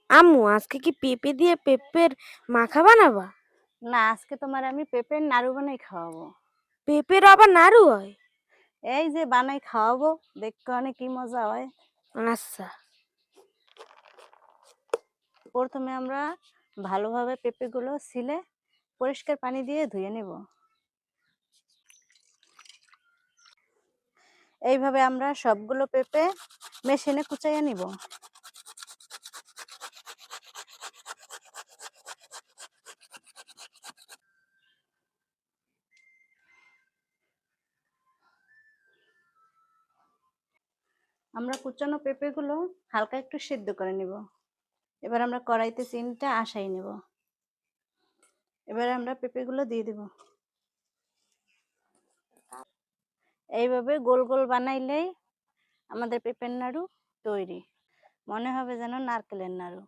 আম্মু আজকে কি পেঁপে দিয়ে পেঁপের মাখা বানাবা? না, আজকে তোমার আমি পেঁপের নাড়ু বানাই খাওয়াবো। পেঁপের আবার নাড়ু হয়? এই যে বানাই খাওয়াবো, দেখতে অনেক কি মজা হয়। আচ্ছা। প্রথমে আমরা ভালোভাবে পেঁপেগুলো ছিলে পরিষ্কার পানি দিয়ে ধুয়ে নেব। এইভাবে আমরা সবগুলো পেঁপে মেশিনে কুচাইয়া নিব। আমরা কুচানো পেঁপেগুলো হালকা একটু সিদ্ধ করে নিব। এবার আমরা কড়াইতে চিনিটা আসাই নেব। এবার আমরা পেঁপেগুলো দিয়ে দেব। এইভাবে গোল গোল বানাইলেই আমাদের পেঁপের নাড়ু তৈরি। মনে হবে যেন নারকেলের নাড়ু।